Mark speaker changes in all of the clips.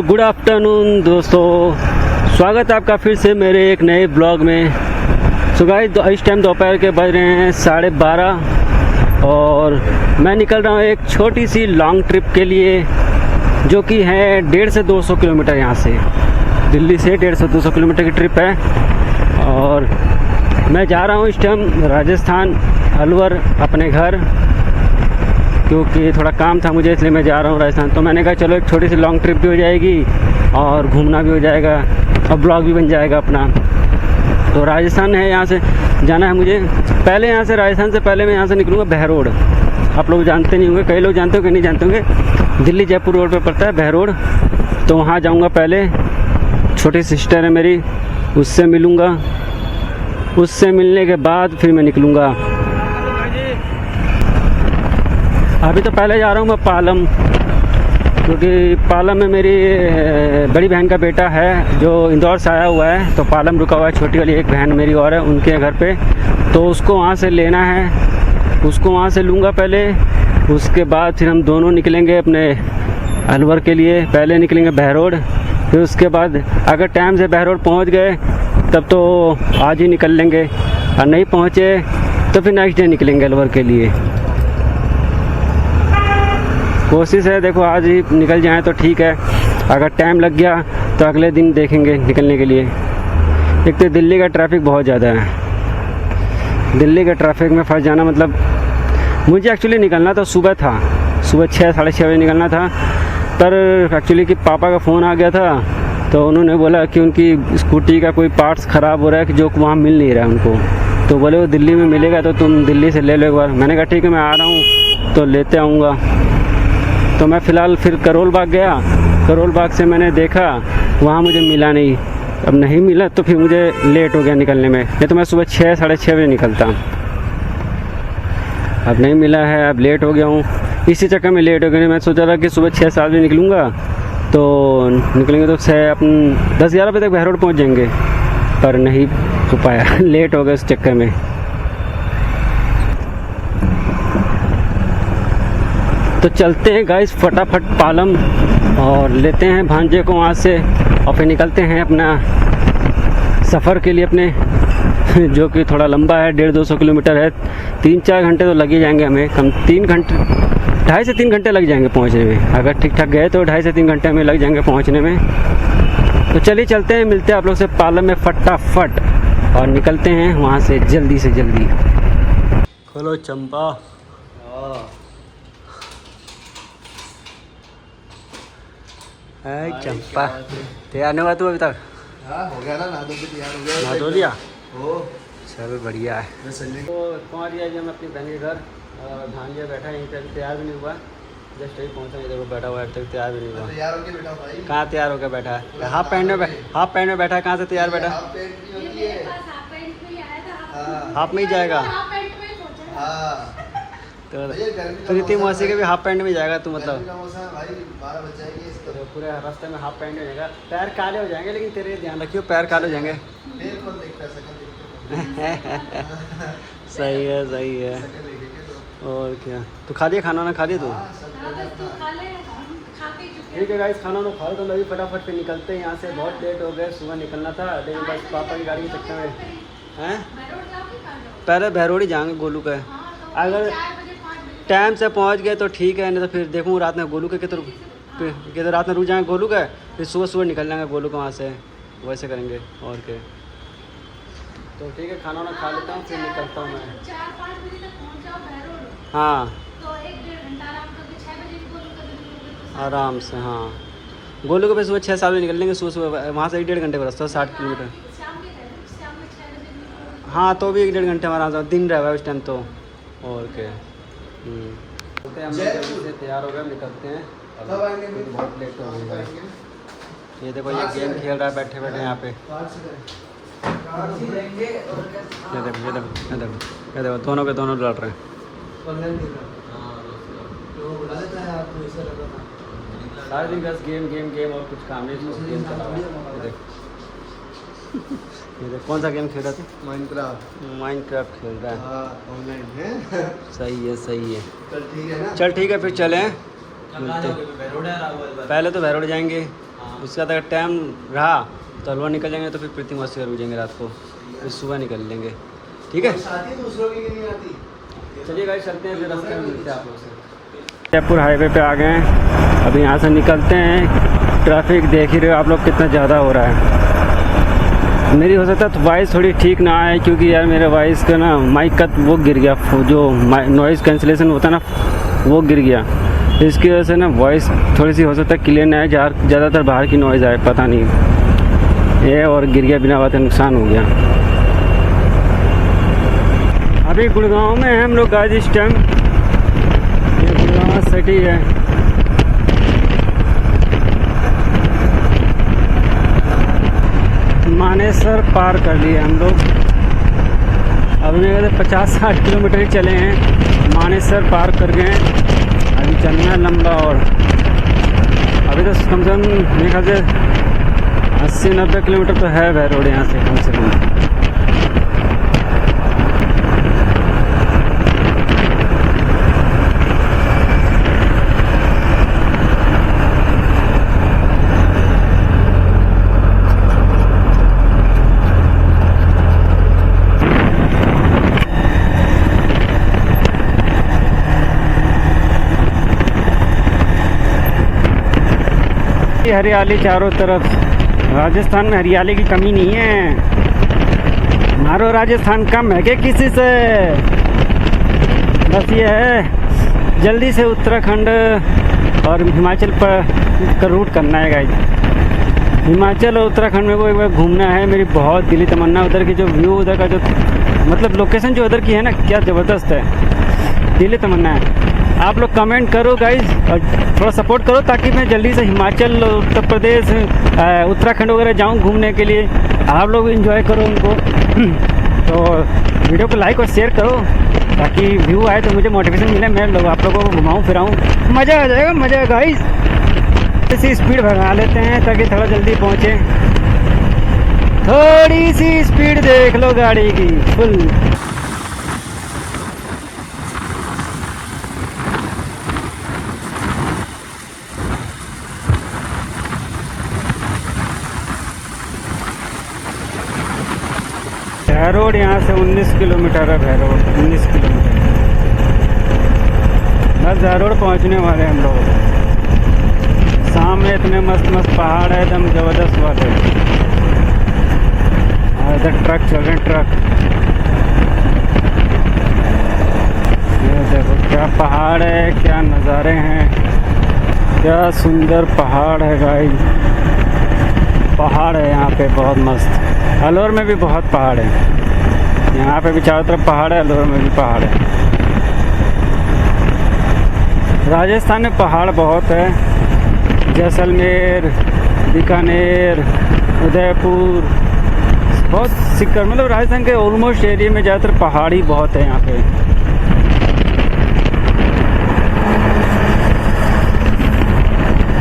Speaker 1: Good afternoon दोस्तों, स्वागत है आपका फिर से मेरे एक नए ब्लॉग में। सो गाइस, इस टाइम दोपहर के बज रहे हैं 12:30 और मैं निकल रहा हूँ एक छोटी सी लॉन्ग ट्रिप के लिए, जो कि है 150 से 200 किलोमीटर। यहाँ से दिल्ली से 150 से 200 किलोमीटर की ट्रिप है और मैं जा रहा हूँ इस टाइम राजस्थान, अलवर, अपने घर, क्योंकि थोड़ा काम था मुझे, इसलिए मैं जा रहा हूँ राजस्थान। तो मैंने कहा चलो एक छोटी सी लॉन्ग ट्रिप भी हो जाएगी और घूमना भी हो जाएगा और ब्लॉग भी बन जाएगा अपना। तो राजस्थान है, यहाँ से जाना है मुझे। पहले यहाँ से राजस्थान से पहले मैं यहाँ से निकलूँगा बहरोड। आप लोग जानते नहीं होंगे, कई लोग जानते हो कि नहीं जानते होंगे। दिल्ली जयपुर रोड पर पड़ता है बहरोड, तो वहाँ जाऊँगा पहले। छोटी सिस्टर है मेरी, उससे मिलूँगा। उससे मिलने के बाद फिर मैं निकलूँगा। अभी तो पहले जा रहा हूँ मैं पालम, क्योंकि पालम में मेरी बड़ी बहन का बेटा है जो इंदौर से आया हुआ है, तो पालम रुका हुआ है। छोटी वाली एक बहन मेरी और है, उनके घर पे, तो उसको वहाँ से लेना है। उसको वहाँ से लूँगा पहले, उसके बाद फिर हम दोनों निकलेंगे अपने अलवर के लिए। पहले निकलेंगे बहरोड, फिर उसके बाद अगर टाइम से बहरोड पहुँच गए तब तो आज ही निकल लेंगे, और नहीं पहुँचे तो फिर नेक्स्ट डे निकलेंगे अलवर के लिए। कोशिश है देखो आज ही निकल जाएं तो ठीक है, अगर टाइम लग गया तो अगले दिन देखेंगे निकलने के लिए। एक तो दिल्ली का ट्रैफिक बहुत ज़्यादा है। दिल्ली के ट्रैफिक में फंस जाना, मतलब मुझे एक्चुअली निकलना तो सुबह था, सुबह 6 साढ़े 6 बजे निकलना था, पर एक्चुअली कि पापा का फ़ोन आ गया था, तो उन्होंने बोला कि उनकी स्कूटी का कोई पार्ट्स ख़राब हो रहा है कि जो वहाँ मिल नहीं रहा है उनको। तो बोले वो दिल्ली में मिलेगा तो तुम दिल्ली से ले लो एक बार। मैंने कहा ठीक है, मैं आ रहा हूँ तो लेते आऊँगा। तो मैं फ़िलहाल फिर करोल बाग गया। करोल बाग से मैंने देखा, वहाँ मुझे मिला नहीं। अब नहीं मिला तो फिर मुझे लेट हो गया निकलने में, नहीं तो मैं सुबह 6 साढ़े 6 बजे निकलता। अब नहीं मिला है, अब लेट हो गया हूँ, इसी चक्कर में लेट हो गया। मैं सोचा था कि सुबह 6-7 बजे निकलूँगा, तो निकलेंगे तो 10-11 बजे तक बहरोड पहुँच जाएंगे, पर नहीं हो पाया लेट हो गया उस चक्कर में। तो चलते हैं गाइस फटाफट पालम और लेते हैं भांजे को वहाँ से, और फिर निकलते हैं अपना सफ़र के लिए अपने, जो कि थोड़ा लंबा है, 150-200 किलोमीटर है। 3-4 घंटे तो लग ही जाएंगे हमें, कम 3 घंटे, 2.5 से 3 घंटे लग जाएंगे पहुँचने में। अगर ठीक ठाक गए तो 2.5 से 3 घंटे हमें लग जाएंगे पहुँचने में। तो चलिए चलते हैं, मिलते हैं आप लोग से पालम में फटाफट और निकलते हैं वहाँ से जल्दी से जल्दी। खोलो चंपा। चंपा तैयार नहीं हुआ तू अभी तक?
Speaker 2: हाँ हो गया ना, नहा धो के तैयार हो गया।
Speaker 1: नहा धो लिया?
Speaker 2: ओ
Speaker 1: चल बढ़िया है।
Speaker 2: तो
Speaker 1: पहुँच गया जी हम अपनी बहन के घर। भांजा बैठा है यहीं पे, तैयार भी नहीं हुआ, जस्ट अभी पहुँचा, इधर वो बैठा हुआ है, अभी तक तैयार भी नहीं हुआ।
Speaker 2: तैयार होके बैठा भाई।
Speaker 1: कहाँ तैयार होकर बैठा है? हाफ पैंट में बैठा है। कहाँ से तैयार बैठा?
Speaker 2: हाफ पैंट भी होती है।
Speaker 1: हाफ में ही जाएगा
Speaker 2: हाँ
Speaker 1: तो प्रीति मौसी के भी हाफ पैंट में जाएगा तू, मतलब
Speaker 2: भाई 12 बज जाएंगे इसको।
Speaker 1: तो पूरे रास्ते में हाफ पैंट में जाएगा। पैर काले हो जाएंगे, लेकिन तेरे ध्यान रखियो, पैर काले हो जाएंगे।
Speaker 2: फिर कौन देखता है, शकल देखते हैं।
Speaker 1: सही है सही है।
Speaker 2: शकल देखेंगे तो।
Speaker 1: और क्या, तू खा लिया खाना ना? खा लिया तू?
Speaker 2: हाँ, सब
Speaker 1: ठीक है गाइस, खाना ना खाओ तो लगी फटाफट पे निकलते हैं यहाँ से। बहुत लेट हो गए, सुबह निकलना था, लेकिन बस पापा की गाड़ी के चक्कर में हैं। पहले बहरोड ही जाएंगे, गोलू का है। अगर टाइम से पहुँच गए तो ठीक है, नहीं तो फिर देखूँ रात में गोलू के किधर रात में रुक जाएंगे गोलू का, फिर सुबह निकल जाएंगे गोलू का वहाँ से। वैसे करेंगे और क्या। तो ठीक है, खाना वाना खा लेता हूँ फिर निकलता हूँ मैं।
Speaker 3: 4-5 बजे तक पहुँच जाओ बहरोड,
Speaker 1: हाँ
Speaker 3: तो 1-1.5 घंटा आराम करके 6 बजे भी गोलू का दिन
Speaker 1: आराम से। हाँ गोलू को फिर सुबह 6-7 बजे निकल लेंगे। सुबह वहाँ से 1-1.5 घंटे का रास्ता, 60 किलोमीटर।
Speaker 3: शाम में 6 बजे भी
Speaker 1: हाँ तो भी 1-1.5 घंटे हमारा आराम से दिन रहा है उस टाइम तो। और क्या चलते हैं, हम लोग जल्दी से तैयार हो गए, निकलते हैं।
Speaker 2: कब आएंगे?
Speaker 1: बहुत लेट हो गई। ये देखो ये गेम खेल रहा है बैठे बैठे यहाँ पे। ये देखो दोनों के दोनों लड़ रहे हैं। सारे दिन बस गेम गेम गेम और कुछ काम नहीं, गेम चला रहा है। ये देख कौन सा गेम खेल रहा था? माइनक्राफ्ट खेल रहा है।
Speaker 2: हाँ ऑनलाइन है।
Speaker 1: सही है सही है।
Speaker 2: चल ठीक है ना।
Speaker 1: चल ठीक है फिर चलें। पहले तो बहरोड जाएंगे, उसके बाद अगर टाइम रहा तो अलवर निकल जाएंगे, तो फिर प्रीति मौसी रुक जाएंगे रात को, फिर सुबह निकल लेंगे। ठीक है,
Speaker 2: दूसरों की नहीं आती।
Speaker 1: चलिए गाइस चलते हैं, फिर रास्ते में मिलते हैं आप लोग से। जयपुर हाईवे पे आ गए हैं, अभी यहाँ से निकलते हैं। ट्रैफिक देख ही रहे हो आप लोग कितना ज़्यादा हो रहा है। मेरी हो सकता है तो वॉइस थोड़ी ठीक ना आए, क्योंकि यार मेरे वॉइस का ना माइक का वो गिर गया, जो नॉइज़ कैंसिलेशन होता है ना वो गिर गया, इसकी वजह से ना वॉइस थोड़ी सी हो सकता है क्लियर ना आए, ज़्यादातर बाहर की नॉइज़ आए, पता नहीं ये, और गिर गया बिना बात नुकसान हो गया। अभी गुड़गांव में हैं हम लोग आज इस टाइम, ये गुड़गांव सिटी है। मानेसर पार कर लिए हम लोग, अभी मेरे कहते 50-60 किलोमीटर ही चले हैं, मानेसर पार कर गए। अभी चलना है लंबा, और अभी तो कम से कम मेरे ख्याल से 80-90 किलोमीटर तो है वह रोड यहाँ से कम से कम। हरियाली चारों तरफ, राजस्थान में हरियाली की कमी नहीं है। हमारो राजस्थान कम है क्या किसी से? बस ये है जल्दी से उत्तराखंड और हिमाचल पर का रूट करना है गाइस। हिमाचल और उत्तराखंड में को एक बार घूमना है, मेरी बहुत दिली तमन्ना। उधर की जो व्यू, उधर का जो मतलब लोकेशन जो उधर की है ना, क्या ज़बरदस्त है, दिली तमन्ना है। आप लोग कमेंट करो गाइस, और थोड़ा सपोर्ट करो ताकि मैं जल्दी से हिमाचल, उत्तर प्रदेश, उत्तराखंड वगैरह जाऊं घूमने के लिए। आप लोग एंजॉय करो उनको। तो वीडियो को लाइक और शेयर करो ताकि व्यू आए तो मुझे मोटिवेशन मिले, मैं लोग आप लोगों को घुमाऊं फिराऊं, मज़ा आ जाएगा, मज़ा है गाइस। इसी स्पीड भगा लेते हैं ताकि थोड़ा जल्दी पहुँचे। थोड़ी सी स्पीड देख लो गाड़ी की, फुल। भैरोड यहाँ से 19 किलोमीटर है, भैरोड 19 किलोमीटर। बस भैरोड पहुँचने वाले हम लोग। सामने इतने मस्त मस्त पहाड़ है, एकदम ज़बरदस्त वाले। और इधर ट्रक चल रहे हैं, ट्रक। ये देखो क्या पहाड़ है, क्या नज़ारे हैं, क्या सुंदर पहाड़ है गाइस। पहाड़ है यहाँ पे बहुत मस्त। अलवर में भी बहुत पहाड़ है, यहाँ पे भी चारों तरफ पहाड़ है, अलवर में भी पहाड़ है। राजस्थान में पहाड़ बहुत है, जैसलमेर, बीकानेर, उदयपुर, बहुत सिक्कर, मतलब राजस्थान के ऑलमोस्ट एरिया में ज़्यादातर पहाड़ी बहुत है यहाँ पे।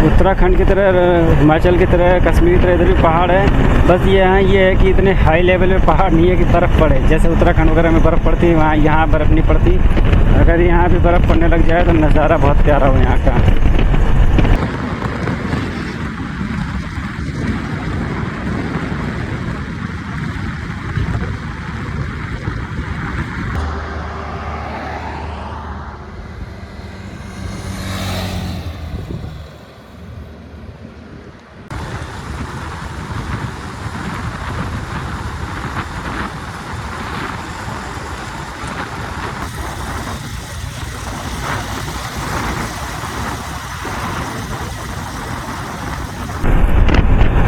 Speaker 1: उत्तराखंड की तरह, हिमाचल की तरह, कश्मीर की तरह इधर भी पहाड़ है। बस ये है कि इतने हाई लेवल में पहाड़ नहीं है कि बर्फ़ पड़े, जैसे उत्तराखंड वगैरह में बर्फ़ पड़ती है, वहाँ यहाँ बर्फ़ नहीं पड़ती। अगर यहाँ भी बर्फ़ पड़ने लग जाए तो नज़ारा बहुत प्यारा हो यहाँ का।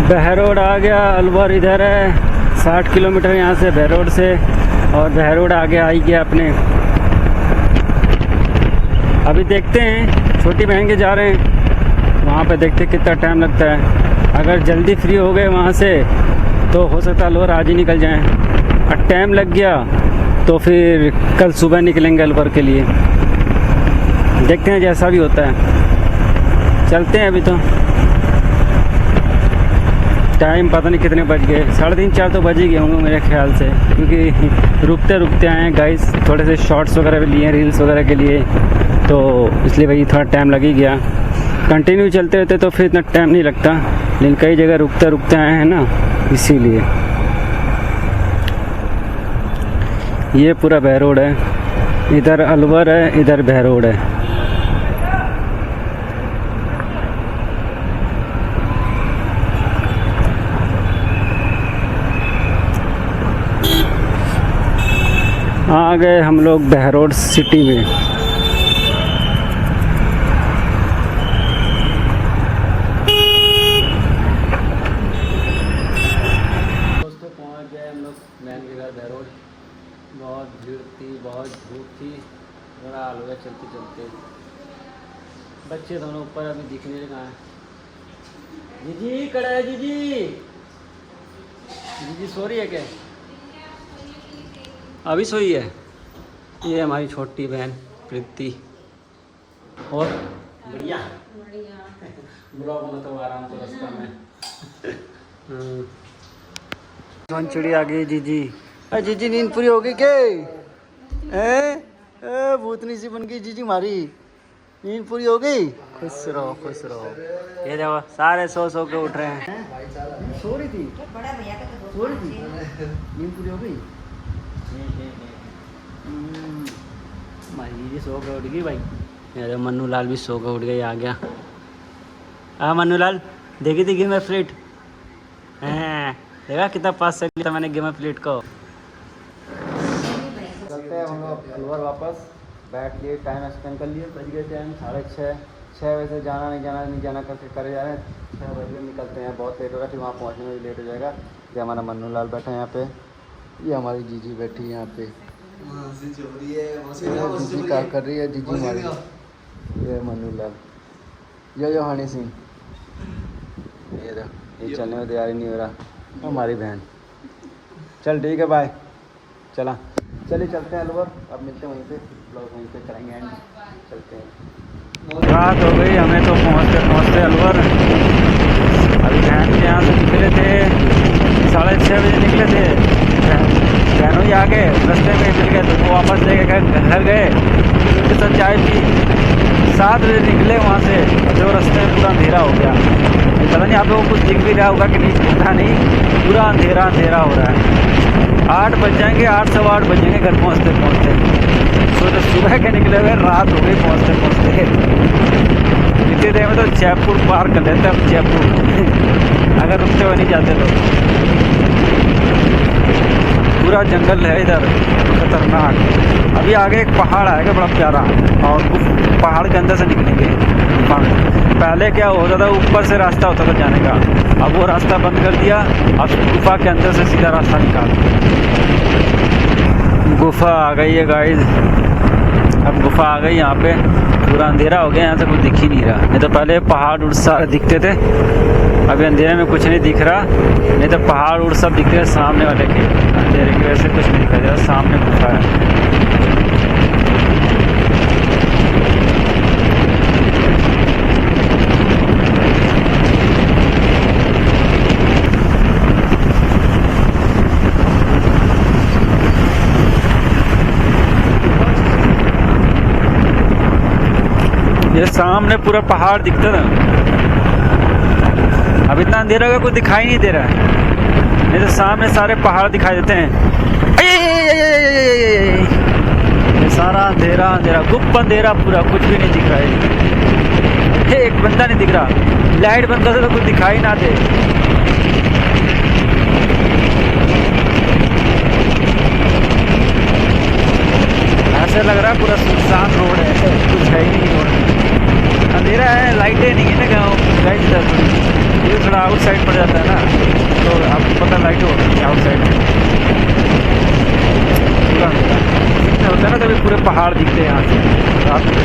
Speaker 1: बहरोड आ गया, अलवर इधर है 60 किलोमीटर यहाँ से बहरोड से, और बहरोड आगे आ ही गया अपने। अभी देखते हैं, छोटी बहन के जा रहे हैं, वहाँ पे देखते कितना टाइम लगता है। अगर जल्दी फ्री हो गए वहाँ से तो हो सकता है अलवर आज ही निकल जाएं, और टाइम लग गया तो फिर कल सुबह निकलेंगे अलवर के लिए। देखते हैं जैसा भी होता है, चलते हैं। अभी तो टाइम पता नहीं कितने बज गए, 3:30-4 तो बज ही गए होंगे मेरे ख्याल से, क्योंकि रुकते रुकते आए हैं गाइस। थोड़े से शॉर्ट्स वगैरह भी लिए, रील्स वगैरह के लिए, तो इसलिए भाई थोड़ा टाइम लग ही गया। कंटिन्यू चलते रहते तो फिर इतना टाइम नहीं लगता। लेकिन कई जगह रुकते रुकते आए हैं ना, इसीलिए। ये पूरा बहरोड है, इधर अलवर है, इधर बहरोड है। आ गए हम लोग बहरोड सिटी में। दोस्तों पहुंच गए हम लोग मैन के घर बहरोड। बहुत भीड़ थी, बहुत धूप थी, बड़ा हाल हो गया चलते चलते। बच्चे दोनों ऊपर अभी दिख नहीं रहे, कहाँ है जीजी? कड़ा है जीजी? जीजी सो रही है क्या? अभी सोई है? ये हमारी छोटी बहन प्रीति। और बढ़िया ब्लॉग में तो आराम से रास्ता में। कौन चिड़ी आ गई जीजी? अरे जीजी नींद पूरी हो गई क्या? भूतनी सी बन गई जीजी हमारी, नींद पूरी हो गई। खुश रहो खुश रहो। ये देखो सारे सो सो के उठ रहे हैं। सो रही थी, सो रही थी, नींद पूरी हो गई। हमारी जीजी सो के उठ गई भाई। मेरे मन्नू लाल भी सो के उठ गई, आ गया। हाँ मन्नू लाल, देखी थी गेम प्लेट? हाँ देखा कितना पास से लिया मैंने गेम प्लेट को। चलते हैं हम लोग अलवर वापस। बैठ लिए, टाइम स्पेंड कर लिए। बज गए टाइम 6:30। 6 बजे जाना नहीं जाना करके करे जा रहे हैं। 6 बजे निकलते हैं, बहुत लेट होगा, फिर वहाँ पहुँचने में भी लेट हो जाएगा। ये हमारा मन्नू लाल बैठा है यहाँ पे, ये हमारी जीजी बैठी है यहाँ पे। जीजी क्या कर रही है? जीजी हमारी, ये मन्नू लाल, यो हनी सिंह। ये चलने में तैयार ही नहीं हो रहा हमारी बहन। चल ठीक है बाय। चला चलिए चलते हैं अलवर, अब मिलते हैं वहीं पे, ब्लॉग वहीं पे करेंगे एंड। चलते हैं। रात हो गई हमें तो पहुँचते अलवर। अभी बहन के यहाँ से निकले थे 6:30 बजे निकले थे। बहनों ही आ गए, रास्ते में मिल गए तो वो वापस लेके घर गए, उनके साथ चाय पी। 7 बजे निकले वहाँ से, जो रास्ते में पूरा अंधेरा हो गया। पता नहीं आप लोगों को कुछ दिख भी रहा होगा कि नहीं, पता नहीं, पूरा अंधेरा अंधेरा हो रहा है। 8 बज जाएंगे, 8 सवा 8 बजेंगे घर पहुँचते। तो सुबह के निकले हुए रात हो गई पहुँचते। इतनी देर में तो जयपुर पार कर लेते हैं, जयपुर अगर रुकते हुए नहीं जाते तो। पूरा जंगल है इधर, खतरनाक। अभी आगे एक पहाड़ आएगा बड़ा प्यारा, और पहाड़ के अंदर से निकलेंगे। पहले क्या होता था, ऊपर से रास्ता होता था जाने का, अब वो रास्ता बंद कर दिया। अब गुफा के अंदर से सीधा रास्ता निकाल। गुफा आ गई है गाइस, अब गुफा आ गई। यहाँ पे पूरा अंधेरा हो गया, यहाँ से कुछ दिख ही नहीं रहा। नहीं तो पहले पहाड़ उड़ सारे दिखते थे, अभी अंधेरे में कुछ नहीं दिख रहा। नहीं तो पहाड़ उड़ सब दिखते हैं सामने वाले के, अंधेरे की वजह से कुछ नहीं दिखाई दे रहा। सामने गुफा है। ये सामने पूरा पहाड़ दिखता था, अब इतना अंधेरा होगा कुछ दिखाई नहीं दे रहा है। नहीं तो सामने सारे पहाड़ दिखाई देते हैं। ये सारा अंधेरा अंधेरा, गुप्त अंधेरा, पूरा कुछ भी नहीं दिख रहा है। एक बंदा नहीं दिख रहा, लाइट बंद कर दे तो कुछ दिखाई ना दे। ऐसे लग रहा है पूरा सुनसान रोड है, कुछ है ही नहीं रोड। अंधेरा है, लाइटें नहीं है ना गाँव गाइस इधर। ये थोड़ा आउट साइड पड़ जाता है ना, तो आपको पता लाइट होती है आउट साइड में। पूरा अंधेरा होता है ना, तभी पूरे पहाड़ दिखते हैं यहाँ से रात में।